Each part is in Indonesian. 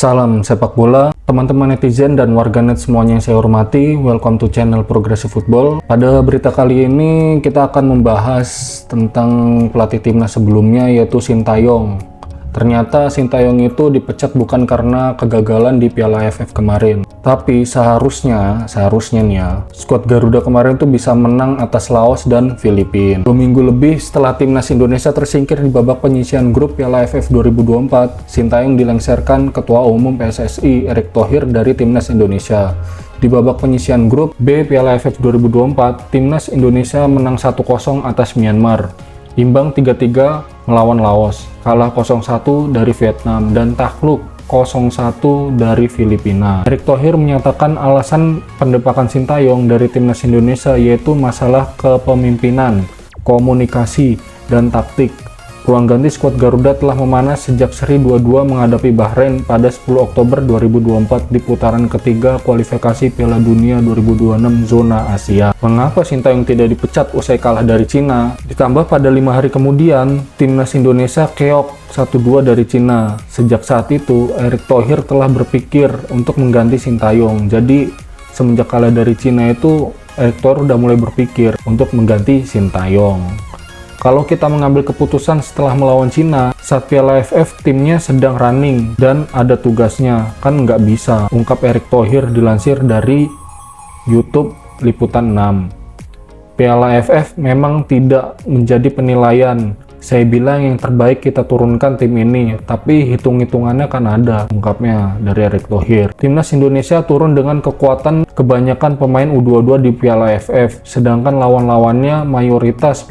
Salam sepak bola, teman-teman netizen dan warganet semuanya yang saya hormati. Welcome to channel Progressive Football. Pada berita kali ini kita akan membahas tentang pelatih timnas sebelumnya, yaitu Sintayong. Ternyata Sintayong itu dipecat bukan karena kegagalan di Piala AFF kemarin, tapi seharusnya nih ya, skuad Garuda kemarin tuh bisa menang atas Laos dan Filipina. 2 minggu lebih setelah timnas Indonesia tersingkir di babak penyisihan grup Piala AFF 2024, Sintayong dilengsarkan Ketua Umum PSSI Erick Thohir dari timnas Indonesia. Di babak penyisihan grup B Piala AFF 2024, timnas Indonesia menang 1-0 atas Myanmar, imbang 3-3 melawan Laos, kalah 0-1 dari Vietnam, dan takluk 0-1 dari Filipina. Erick Thohir menyatakan alasan pendepakan Sintayong dari timnas Indonesia yaitu masalah kepemimpinan, komunikasi, dan taktik. Ruang ganti skuad Garuda telah memanas sejak seri 2-2 menghadapi Bahrain pada 10 Oktober 2024 di putaran ketiga kualifikasi Piala Dunia 2026 zona Asia. Mengapa Sintayong tidak dipecat usai kalah dari Cina? Ditambah pada 5 hari kemudian, timnas Indonesia keok 1-2 dari Cina. Sejak saat itu, Erick Thohir telah berpikir untuk mengganti Sintayong. Jadi, semenjak kalah dari Cina itu, Erick Thohir udah mulai berpikir untuk mengganti Sintayong. Kalau kita mengambil keputusan setelah melawan Cina, saat Piala AFF timnya sedang running dan ada tugasnya, kan nggak bisa, ungkap Erick Thohir dilansir dari YouTube Liputan 6. Piala AFF memang tidak menjadi penilaian. Saya bilang yang terbaik kita turunkan tim ini, tapi hitung-hitungannya kan ada, ungkapnya dari Erick Thohir. Timnas Indonesia turun dengan kekuatan kebanyakan pemain U22 di Piala AFF, sedangkan lawan-lawannya mayoritas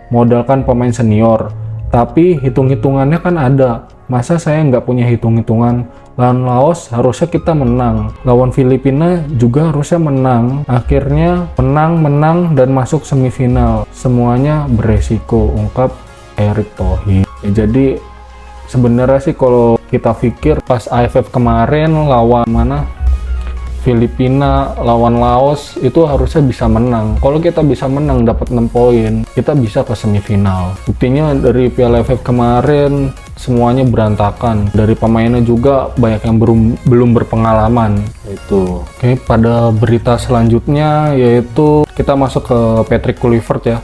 modalkan pemain senior, tapi hitung-hitungannya kan ada. Masa saya nggak punya hitung-hitungan? Lawan Laos harusnya kita menang, lawan Filipina juga harusnya menang. Akhirnya menang dan masuk semifinal. Semuanya beresiko, ungkap Erick Thohir. Jadi sebenarnya sih kalau kita pikir pas AFF kemarin lawan Filipina lawan Laos itu harusnya bisa menang. Kalau kita bisa menang dapat 6 poin, kita bisa ke semifinal. Buktinya dari Piala AFF kemarin semuanya berantakan. Dari pemainnya juga banyak yang belum berpengalaman. Itu. Oke, pada berita selanjutnya yaitu kita masuk ke Patrick Kluivert ya,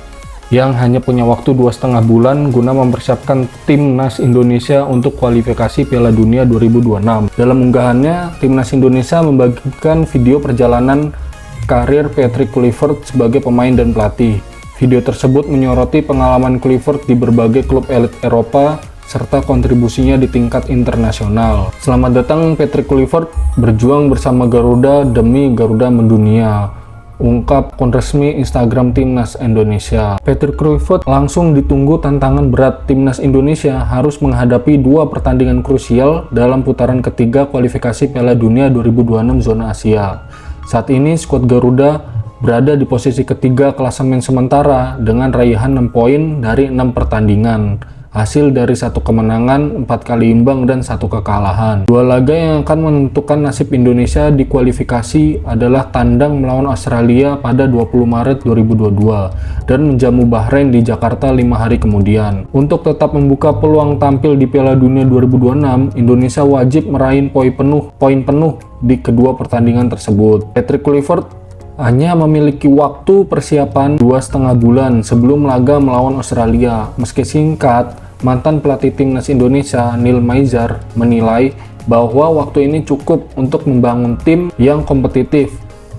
yang hanya punya waktu 2,5 bulan guna mempersiapkan timnas Indonesia untuk kualifikasi Piala Dunia 2026. Dalam unggahannya, timnas Indonesia membagikan video perjalanan karir Patrick Kluivert sebagai pemain dan pelatih. Video tersebut menyoroti pengalaman Kluivert di berbagai klub elit Eropa serta kontribusinya di tingkat internasional. Selamat datang Patrick Kluivert, berjuang bersama Garuda demi Garuda mendunia, ungkap akun resmi Instagram Timnas Indonesia. Patrick Kluivert langsung ditunggu tantangan berat. Timnas Indonesia harus menghadapi 2 pertandingan krusial dalam putaran ketiga kualifikasi Piala Dunia 2026 zona Asia. Saat ini skuad Garuda berada di posisi ketiga klasemen sementara dengan raihan 6 poin dari 6 pertandingan. Hasil dari 1 kemenangan, 4 kali imbang, dan 1 kekalahan. 2 laga yang akan menentukan nasib Indonesia di kualifikasi adalah tandang melawan Australia pada 20 Maret 2022 dan menjamu Bahrain di Jakarta 5 hari kemudian. Untuk tetap membuka peluang tampil di Piala Dunia 2026, Indonesia wajib meraih poin penuh di kedua pertandingan tersebut. Patrick Kluivert hanya memiliki waktu persiapan 2,5 bulan sebelum laga melawan Australia. Meski singkat, mantan pelatih timnas Indonesia Neil Maizer menilai bahwa waktu ini cukup untuk membangun tim yang kompetitif.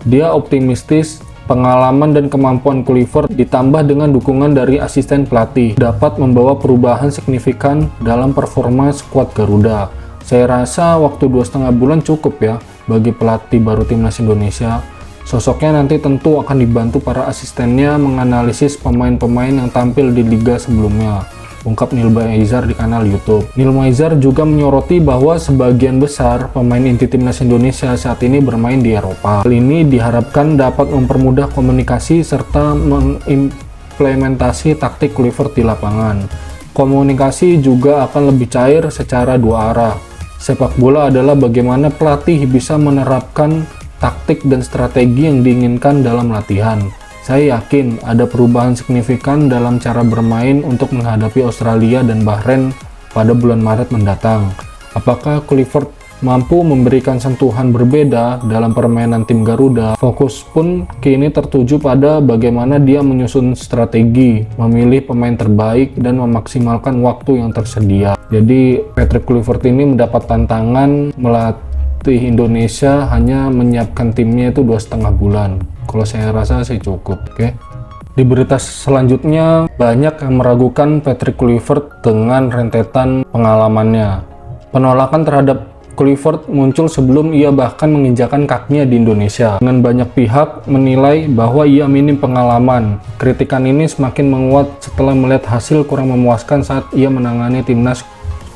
Dia optimistis pengalaman dan kemampuan Kluivert ditambah dengan dukungan dari asisten pelatih dapat membawa perubahan signifikan dalam performa skuad Garuda. Saya rasa waktu 2,5 bulan cukup ya bagi pelatih baru timnas Indonesia. Sosoknya nanti tentu akan dibantu para asistennya menganalisis pemain-pemain yang tampil di liga sebelumnya, ungkap Neil Maizer di kanal YouTube. Neil Maizer juga menyoroti bahwa sebagian besar pemain inti timnas Indonesia saat ini bermain di Eropa. Hal ini diharapkan dapat mempermudah komunikasi serta mengimplementasi taktik Kluivert di lapangan. Komunikasi juga akan lebih cair secara 2 arah. Sepak bola adalah bagaimana pelatih bisa menerapkan taktik dan strategi yang diinginkan dalam latihan. Saya yakin ada perubahan signifikan dalam cara bermain untuk menghadapi Australia dan Bahrain pada bulan Maret mendatang. Apakah Kluivert mampu memberikan sentuhan berbeda dalam permainan tim Garuda. Fokus pun kini tertuju pada bagaimana dia menyusun strategi, memilih pemain terbaik, dan memaksimalkan waktu yang tersedia. Jadi Patrick Kluivert ini mendapat tantangan melatih Indonesia hanya menyiapkan timnya itu 2,5 bulan. Kalau saya rasa sih cukup, oke? Di berita selanjutnya, banyak yang meragukan Patrick Kluivert dengan rentetan pengalamannya. Penolakan terhadap Kluivert muncul sebelum ia bahkan menginjakan kakinya di Indonesia. Dengan banyak pihak menilai bahwa ia minim pengalaman. Kritikan ini semakin menguat setelah melihat hasil kurang memuaskan saat ia menangani timnas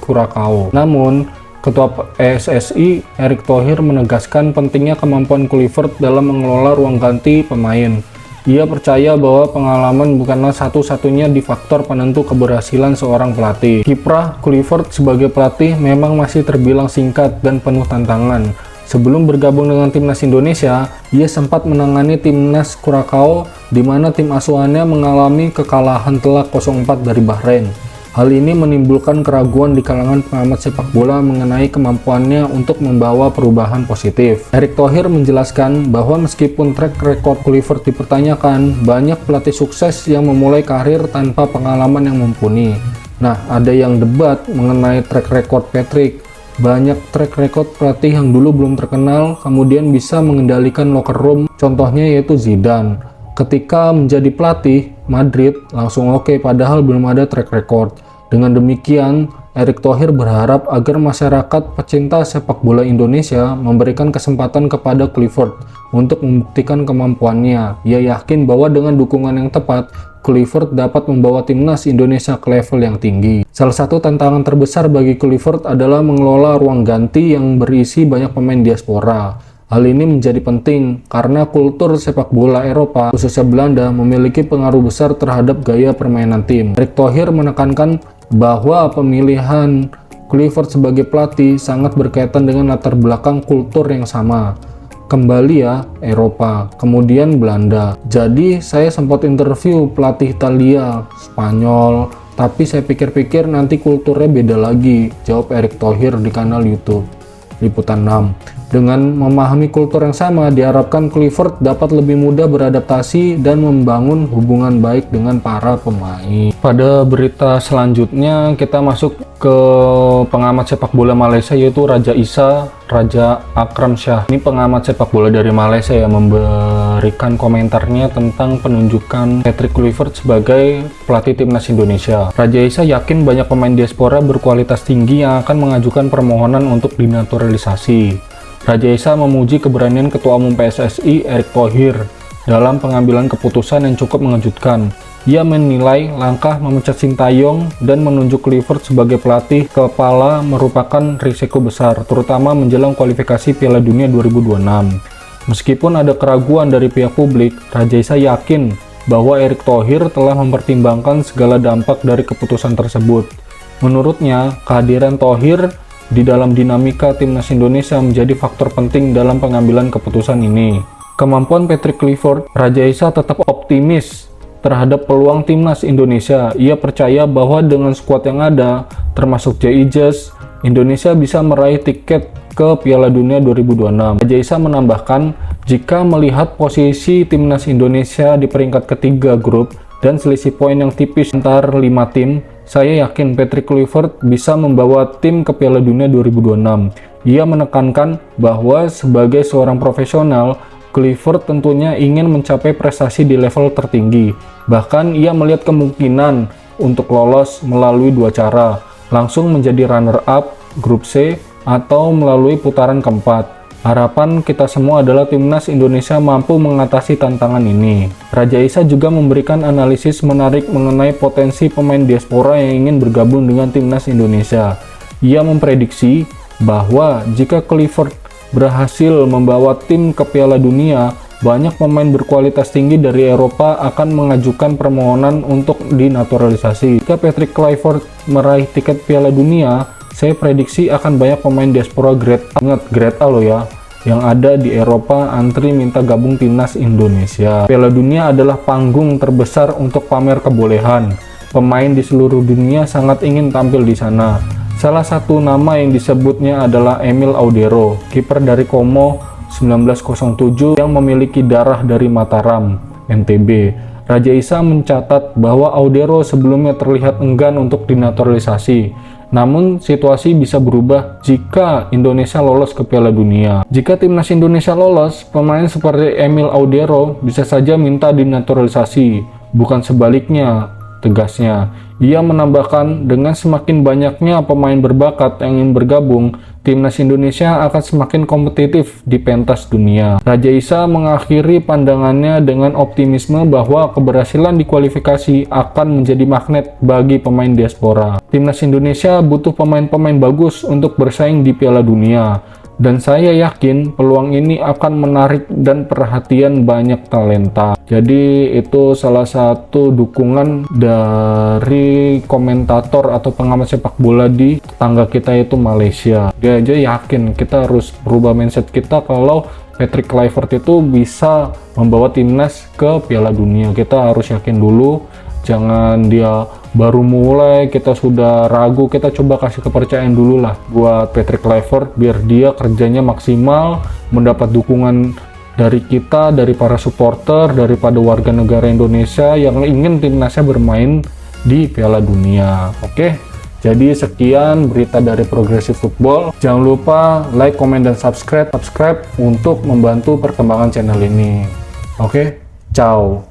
Curaçao. Namun, Ketua PSSI Erick Thohir menegaskan pentingnya kemampuan Kluivert dalam mengelola ruang ganti pemain. Ia percaya bahwa pengalaman bukanlah satu-satunya faktor penentu keberhasilan seorang pelatih. Kiprah Kluivert sebagai pelatih memang masih terbilang singkat dan penuh tantangan. Sebelum bergabung dengan timnas Indonesia, ia sempat menangani timnas Curaçao di mana tim asuhannya mengalami kekalahan telak 0-4 dari Bahrain. Hal ini menimbulkan keraguan di kalangan pengamat sepak bola mengenai kemampuannya untuk membawa perubahan positif. Erick Thohir menjelaskan bahwa meskipun track record Kluivert dipertanyakan, banyak pelatih sukses yang memulai karir tanpa pengalaman yang mumpuni. Nah, ada yang debat mengenai track record Patrick. Banyak track record pelatih yang dulu belum terkenal, kemudian bisa mengendalikan locker room, contohnya yaitu Zidane. Ketika menjadi pelatih Madrid langsung oke, padahal belum ada track record. Dengan demikian, Erick Thohir berharap agar masyarakat pecinta sepak bola Indonesia memberikan kesempatan kepada Kluivert untuk membuktikan kemampuannya. Ia yakin bahwa dengan dukungan yang tepat, Kluivert dapat membawa timnas Indonesia ke level yang tinggi. Salah satu tantangan terbesar bagi Kluivert adalah mengelola ruang ganti yang berisi banyak pemain diaspora. Hal ini menjadi penting karena kultur sepak bola Eropa, khususnya Belanda, memiliki pengaruh besar terhadap gaya permainan tim. Erick Thohir menekankan bahwa pemilihan Kluivert sebagai pelatih sangat berkaitan dengan latar belakang kultur yang sama. Kembali ya, Eropa, kemudian Belanda. Jadi saya sempat interview pelatih Italia, Spanyol, tapi saya pikir-pikir nanti kulturnya beda lagi, jawab Erick Thohir di kanal YouTube Liputan 6. Dengan memahami kultur yang sama, diharapkan Kluivert dapat lebih mudah beradaptasi dan membangun hubungan baik dengan para pemain. Pada berita selanjutnya, kita masuk ke pengamat sepak bola Malaysia, yaitu Raja Isa Raja Akram Shah. Ini pengamat sepak bola dari Malaysia yang memberikan komentarnya tentang penunjukan Patrick Kluivert sebagai pelatih timnas Indonesia. Raja Isa yakin banyak pemain diaspora berkualitas tinggi yang akan mengajukan permohonan untuk dinaturalisasi. Raja Isa memuji keberanian Ketua Umum PSSI Erick Thohir dalam pengambilan keputusan yang cukup mengejutkan. Ia menilai langkah memecat Sintayong dan menunjuk Kluivert sebagai pelatih kepala merupakan risiko besar, terutama menjelang kualifikasi Piala Dunia 2026. Meskipun ada keraguan dari pihak publik, Raja Isa yakin bahwa Erick Thohir telah mempertimbangkan segala dampak dari keputusan tersebut. Menurutnya, kehadiran Thohir di dalam dinamika timnas Indonesia menjadi faktor penting dalam pengambilan keputusan ini. Kemampuan Patrick Kluivert, Raja Isa tetap optimis terhadap peluang timnas Indonesia. Ia percaya bahwa dengan skuad yang ada, termasuk JIJES, Indonesia bisa meraih tiket ke Piala Dunia 2026. Raja Isa menambahkan, jika melihat posisi timnas Indonesia di peringkat ketiga grup dan selisih poin yang tipis antar 5 tim, saya yakin Patrick Kluivert bisa membawa tim ke Piala Dunia 2026. Ia menekankan bahwa sebagai seorang profesional, Kluivert tentunya ingin mencapai prestasi di level tertinggi. Bahkan ia melihat kemungkinan untuk lolos melalui 2 cara, langsung menjadi runner-up grup C atau melalui putaran keempat. Harapan kita semua adalah timnas Indonesia mampu mengatasi tantangan ini. Raja Isa juga memberikan analisis menarik mengenai potensi pemain diaspora yang ingin bergabung dengan timnas Indonesia. Ia memprediksi bahwa jika Kluivert berhasil membawa tim ke Piala Dunia, banyak pemain berkualitas tinggi dari Eropa akan mengajukan permohonan untuk dinaturalisasi. Jika Patrick Kluivert meraih tiket Piala Dunia, saya prediksi akan banyak pemain diaspora grade A loh ya, yang ada di Eropa antri minta gabung timnas Indonesia. Piala Dunia adalah panggung terbesar untuk pamer kebolehan. Pemain di seluruh dunia sangat ingin tampil di sana. Salah satu nama yang disebutnya adalah Emil Audero, kiper dari Como 1907 yang memiliki darah dari Mataram, NTB. Raja Isa mencatat bahwa Audero sebelumnya terlihat enggan untuk dinaturalisasi. Namun situasi bisa berubah jika Indonesia lolos ke Piala Dunia. Jika timnas Indonesia lolos, pemain seperti Emil Audero bisa saja minta dinaturalisasi, bukan sebaliknya, tegasnya. Ia menambahkan, dengan semakin banyaknya pemain berbakat yang ingin bergabung, timnas Indonesia akan semakin kompetitif di pentas dunia. Raja Isa mengakhiri pandangannya dengan optimisme bahwa keberhasilan di kualifikasi akan menjadi magnet bagi pemain diaspora. Timnas Indonesia butuh pemain-pemain bagus untuk bersaing di Piala Dunia. Dan saya yakin peluang ini akan menarik dan perhatian banyak talenta. Jadi itu salah satu dukungan dari komentator atau pengamat sepak bola di tetangga kita itu Malaysia. Dia aja yakin kita harus berubah mindset kita kalau Patrick Kluivert itu bisa membawa timnas ke Piala Dunia. Kita harus yakin dulu, jangan dia baru mulai kita sudah ragu. Kita coba kasih kepercayaan dulu lah buat Patrick Kluivert biar dia kerjanya maksimal, mendapat dukungan dari kita, dari para supporter, daripada warga negara Indonesia yang ingin timnasnya bermain di Piala Dunia. Oke, jadi sekian berita dari Progressive Football. Jangan lupa like, comment, dan subscribe untuk membantu perkembangan channel ini. Oke, ciao.